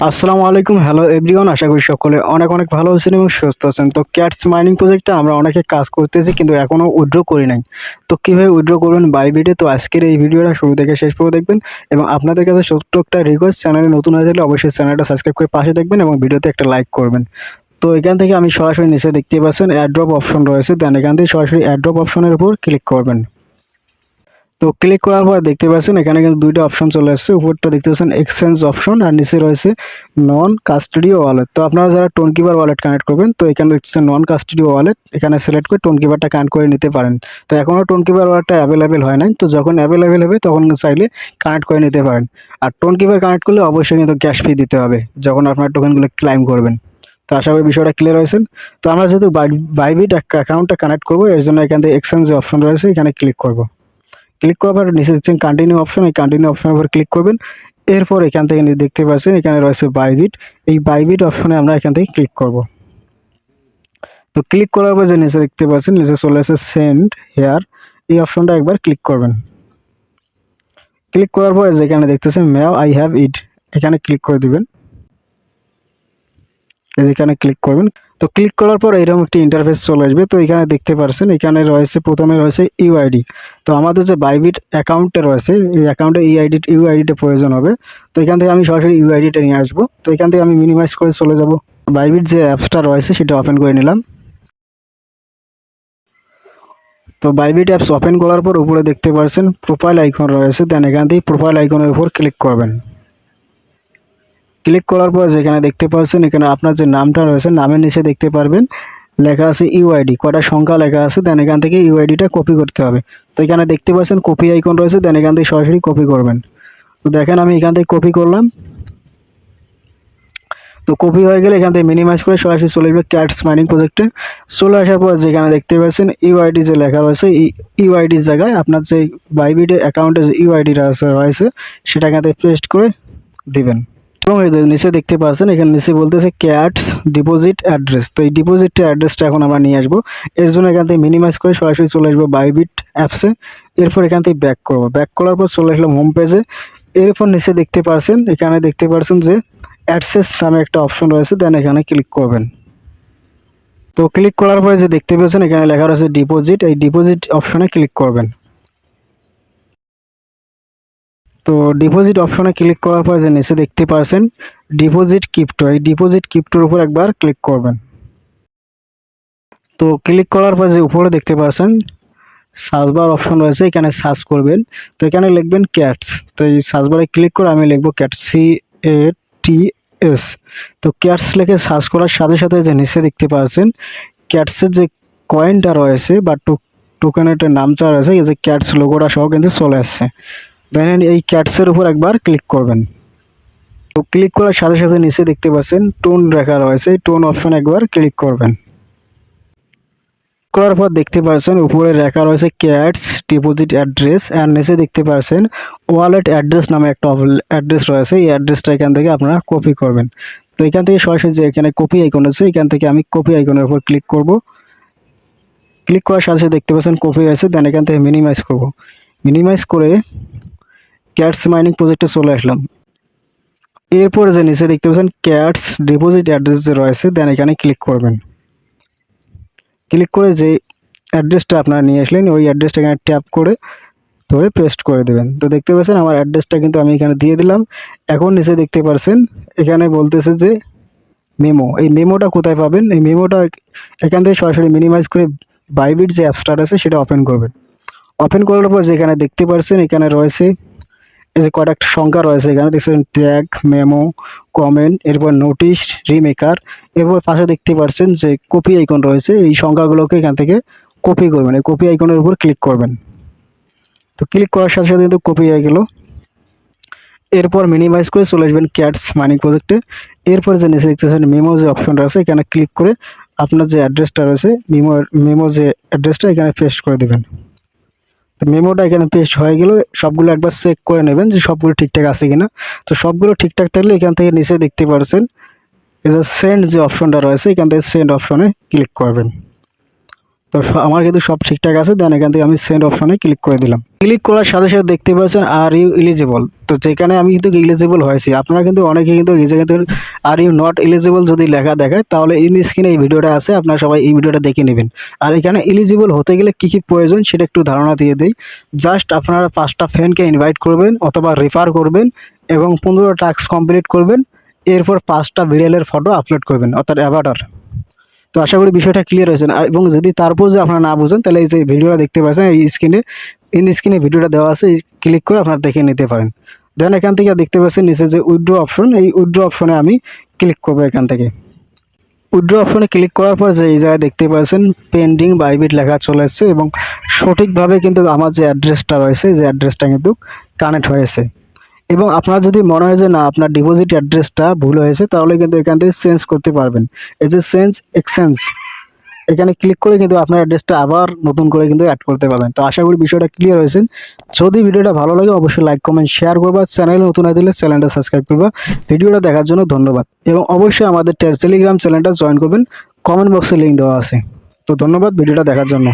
আসসালামু আলাইকুম, hello everyone. আশা করি সকলে অনেক অনেক ভালো আছেন এবং সুস্থ আছেন। তো ক্যাটস মাইনিং প্রজেক্টটা আমরা অনেকে কাজ করতেছি কিন্তু এখনও উইথড্র করি নাই। তো কীভাবে উইথড্র করবেন বাইবিটে, তো আজকের এই ভিডিওটা শুরু থেকে শেষ পর্যন্ত দেখবেন। এবং আপনাদের কাছে ছোট্ট একটা রিকোয়েস্ট, চ্যানেলে নতুন হয়ে থাকলে অবশ্যই চ্যানেলটা সাবস্ক্রাইব করে পাশে দেখবেন এবং ভিডিওতে একটা লাইক করবেন। তো এখান থেকে আমি সরাসরি নিচে দেখতে পাচ্ছেন অ্যাড্রপ অপশন রয়েছে, দেন এখান থেকে সরাসরি অ্যাড্রপ অপশনের উপর ক্লিক করবেন। তো ক্লিক করার পর দেখতে পাচ্ছেন এখানে কিন্তু দুইটা অপশন চলে আসছে। উপরটা দেখতে পাচ্ছেন এক্সচেঞ্জ অপশন আর নিচে রয়েছে নন কাস্টডি ওয়ালেট। তো আপনারা যারা টোনকিপার ওয়ালেট কানেক্ট করবেন, তো এখানে দেখছেন নন কাস্টডি ওয়ালেট, এখানে সিলেক্ট করে টোনকিপারটা কানেক্ট করে নিতে পারেন। তো এখনও টোনকিপার ওয়ালেটটা অ্যাভেলেবেল হয় নাই, তো যখন অ্যাভেলেবেল হবে তখন চাইলে কানেক্ট করে নিতে পারেন। আর টোনকিপার কানেক্ট করলে অবশ্যই কিন্তু ক্যাশ ফি দিতে হবে যখন আপনার টোকেনগুলো ক্লাইম করবেন। তো আশা করি বিষয়টা ক্লিয়ার হয়েছেন। তো আমরা যেহেতু বাইবিট অ্যাকাউন্টটা কানেক্ট করবো, এর জন্য এখান থেকে এক্সচেঞ্জ যে অপশন রয়েছে এখানে ক্লিক করবো। ক্লিক করার পর নিচে দেখছেন কন্টিনিউ অপশন, এই কন্টিনিউ অপশনের উপর ক্লিক করবেন। এরপর এখান থেকে দেখতে পাচ্ছেন এখানে রয়েছে বাইবিট, এই বাইবিট অপশনে আমরা এখান থেকে ক্লিক করব। তো ক্লিক করার পর যে নিচে দেখতে পাচ্ছেন নিচে চলে আসে সেন্ড হেয়ার, এই অপশনটা একবার ক্লিক করবেন। ক্লিক করার পর যেখানে দেখতেছেন ম্যাও আই হ্যাভ ইট, এখানে ক্লিক করে দিবেন। যেখানে ক্লিক করবেন, তো ক্লিক করার পর এরকম একটি ইন্টারফেস চলে আসবে। তো এখানে দেখতে পাচ্ছেন এখানে রয়েছে প্রথমে রয়েছে ইউআইডি। তো আমাদের যে বাইবিট অ্যাকাউন্টে রয়েছে এই অ্যাকাউন্টে ইউআইডিটা প্রয়োজন হবে। তো এখান থেকে আমি সরাসরি ইউআইডিটা নিয়ে আসবো। তো এখান থেকে আমি মিনিমাইজ করে চলে যাব। বাইবিট যে অ্যাপসটা রয়েছে সেটা ওপেন করে নিলাম। তো বাইবিট অ্যাপস ওপেন করার পর উপরে দেখতে পাচ্ছেন প্রোফাইল আইকন রয়েছে, দেন এখান থেকে প্রোফাইল আইকনের উপর ক্লিক করবেন। ক্লিক করার পর যেখানে দেখতে পাচ্ছেন এখানে আপনার যে নামটা রয়েছে নামের নিচে দেখতে পারবেন লেখা আছে ইউআইডি, কটা সংখ্যা লেখা আছে, দেন এখান থেকে ইউআইডিটা কপি করতে হবে। তো এখানে দেখতে পাচ্ছেন কপি আইকন রয়েছে, দেন এখান থেকে সরাসরি কপি করবেন। তো দেখেন আমি এখান থেকে কপি করলাম। তো কপি হয়ে গেলে এখান থেকে মিনিমাইজ করে সরাসরি চলে আসবে ক্যাটস মাইনিং প্রজেক্টে। চলে আসার পর যেখানে দেখতে পাচ্ছেন ইউআইডি যে লেখা রয়েছে ইউআইডির জায়গায় আপনার যে বাইবিটের অ্যাকাউন্টে যে ইউআইডিটা রয়েছে সেটা এখান থেকে পেস্ট করে দিবেন। এবং এই নিচে দেখতে পাচ্ছেন এখানে নিচে বলতেছে ক্যাটস ডিপোজিট অ্যাড্রেস। তো এই ডিপোজিটের অ্যাড্রেসটা এখন আমরা নিয়ে আসবো। এর জন্য এখান থেকে মিনিমাইজ করে সরাসরি চলে আসবো বাইবিট অ্যাপসে। এরপর এখান থেকে ব্যাক করবো, ব্যাক করার পর চলে আসলাম হোম পেজে। এরপর নিচে দেখতে পাচ্ছেন এখানে দেখতে পাচ্ছেন যে অ্যাডসেস নামে একটা অপশন রয়েছে, দেন এখানে ক্লিক করবেন। তো ক্লিক করার পরে যে দেখতে পাচ্ছেন এখানে লেখা রয়েছে ডিপোজিট, এই ডিপোজিট অপশনে ক্লিক করবেন। তো ডিপোজিট অপশনে ক্লিক করার পর যে নিচে দেখতে পাচ্ছেন ডিপোজিট ক্রিপ্টো, এই ডিপোজিট ক্রিপ্টোর উপর একবার ক্লিক করবেন। তো ক্লিক করার পর যে উপরে দেখতে পাচ্ছেন সার্চ বার অপশন রয়েছে, এখানে সার্চ করবেন। তো এখানে লিখবেন ক্যাটস। তো এই সার্চ বারে ক্লিক করে আমি লিখবো ক্যাটস, CATS। তো ক্যাটস লিখে সার্চ করার সাথে সাথে যে নিচে দেখতে পাচ্ছেন ক্যাটসের যে কয়েনটা রয়েছে বা টোকেনের নামটা রয়েছে, এই যে ক্যাটস লোগোটা সহ কিন্তু চলে আসছে। দেন এই ক্যাটসের উপর একবার ক্লিক করবেন। তো ক্লিক করার সাথে সাথে নিচে দেখতে পাচ্ছেন টোন লেখা রয়েছে, টোন অপশন একবার ক্লিক করবেন। করার পর দেখতে পাচ্ছেন উপরে লেখা রয়েছে ক্যাটস ডিপোজিট অ্যাড্রেস, আর নিচে দেখতে পাচ্ছেন ওয়ালেট অ্যাড্রেস নামে একটা অ্যাড্রেস রয়েছে, এই অ্যাড্রেসটা এখান থেকে আপনারা কপি করবেন। তো এখান থেকে সরাসরি যে এখানে কপি আইকন আছে এখান থেকে আমি কপি আইকনের উপর ক্লিক করব। ক্লিক করার সাথে সাথে দেখতে পাচ্ছেন কপি আছে, দেন এখান থেকে মিনিমাইজ করব। মিনিমাইজ করে ক্যাটস মাইনিং প্রজেক্টে চলে আসলাম। এরপরে যে নিচে দেখতে পাচ্ছেন ক্যাটস ডিপোজিট অ্যাড্রেস যে রয়েছে, দেন এখানে ক্লিক করবেন। ক্লিক করে যে অ্যাড্রেসটা আপনারা নিয়ে আসলেন ওই অ্যাড্রেসটা এখানে ট্যাপ করে ধরে পেস্ট করে দেবেন। তো দেখতে পাচ্ছেন আমার অ্যাড্রেসটা কিন্তু আমি এখানে দিয়ে দিলাম। এখন নিচে দেখতে পাচ্ছেন এখানে বলতেছে যে মেমো, এই মেমোটা কোথায় পাবেন? এই মেমোটা এখান থেকে সরাসরি মিনিমাইজ করে বাইবিট যে অ্যাপসটা আছে সেটা ওপেন করবেন। ওপেন করার পর যেখানে দেখতে পাচ্ছেন এখানে রয়েছে এই যে কয়েকটা সংখ্যা রয়েছে, এখানে দেখছেন ট্র্যাক, মেমো, কমেন্ট, এরপর নোটিশ, রিমেকার, এরপর পাশে দেখতে পাচ্ছেন যে কপি আইকন রয়েছে, এই সংখ্যাগুলোকে এখান থেকে কপি করবেন। এই কপি আইকনের উপর ক্লিক করবেন। তো ক্লিক করার সাথে সাথে কিন্তু কপি হয়ে গেল। এরপর মিনিমাইজ করে চলে আসবেন ক্যাটস মাইনিং প্রজেক্টে। এরপর যে নিচে দেখতেছেন মেমো যে অপশনটা আছে এখানে ক্লিক করে আপনার যে অ্যাড্রেসটা রয়েছে মেমো যে অ্যাড্রেসটা এখানে পেস্ট করে দেবেন। তো মেমোটা এখানে পেস্ট হয়ে গেলে সবগুলো একবার চেক করে নেবেন যে সবগুলো ঠিকঠাক আছে কিনা। তো সবগুলো ঠিকঠাক থাকলে এখান থেকে নিচে দেখতে পাচ্ছেন এই যে সেন্ড যে অপশনটা রয়েছে এখান থেকে সেন্ড অপশনে ক্লিক করবেন। তো আমার কিন্তু সব ঠিকঠাক আছে, দেন এখান থেকে আমি সেন্ড অপশনে ক্লিক করে দিলাম। ক্লিক করার সাথে সাথে দেখতে পাচ্ছেন আর ইউ এলিজিবল। তো যেখানে আমি কিন্তু এলিজিবল হয়েছি, আপনারা কিন্তু অনেকে কিন্তু এই জায়গাতে আর ইউ নট এলিজিবল যদি লেখা দেখায় তাহলে ইন স্ক্রিনে এই ভিডিওটা আছে, আপনারা সবাই এই ভিডিওটা দেখে নেবেন। আর এখানে এলিজিবল হতে গেলে কী কী প্রয়োজন সেটা একটু ধারণা দিয়ে দিই। জাস্ট আপনারা 5টা ফ্রেন্ডকে ইনভাইট করবেন অথবা রেফার করবেন এবং 15 টাস্ক কমপ্লিট করবেন। এরপর 5টা ভিডিওর ফটো আপলোড করবেন অর্থাৎ অ্যাভাটার। তো আশা করি বিষয়টা ক্লিয়ার হয়েছে। এবং যদি তারপর যে আপনারা না বুঝেন তাহলে এই যে ভিডিওটা দেখতে পাচ্ছেন এই স্ক্রিনে, ইন স্ক্রিনে ভিডিওটা দেওয়া আছে, ক্লিক করে আপনারা দেখে নিতে পারেন। দেন এখান থেকে দেখতে পাচ্ছেন নিচে যে উইথড্র অপশন, এই উইথড্র অপশনে আমি ক্লিক করবো। এখান থেকে উইথড্র অপশনে ক্লিক করার পর যে এই জায়গায় দেখতে পাচ্ছেন পেন্ডিং বাইবিট লেখা চলে এসেছে এবং সঠিকভাবে কিন্তু আমার যে অ্যাড্রেসটা রয়েছে যে অ্যাড্রেসটা কিন্তু কানেক্ট হয়েছে। এবং আপনার যদি মনে হয় যে না আপনার ডিপোজিট অ্যাড্রেসটা ভুল হয়েছে তাহলে কিন্তু এখান থেকে চেঞ্জ করতে পারবেন। এই যে চেঞ্জ এক্সচেঞ্জ, এখানে ক্লিক করে কিন্তু আপনার অ্যাড্রেসটা আবার নতুন করে কিন্তু অ্যাড করতে পারবেন। তো আশা করি বিষয়টা ক্লিয়ার হয়েছে। যদি ভিডিওটা ভালো লাগে অবশ্যই লাইক কমেন্ট শেয়ার করবা, চ্যানেল নতুন হয়ে দিলে চ্যানেলটা সাবস্ক্রাইব করবা। ভিডিওটা দেখার জন্য ধন্যবাদ এবং অবশ্যই আমাদের টেলিগ্রাম চ্যানেলটা জয়েন করবেন, কমেন্ট বক্সে লিঙ্ক দেওয়া আছে। তো ধন্যবাদ ভিডিওটা দেখার জন্য।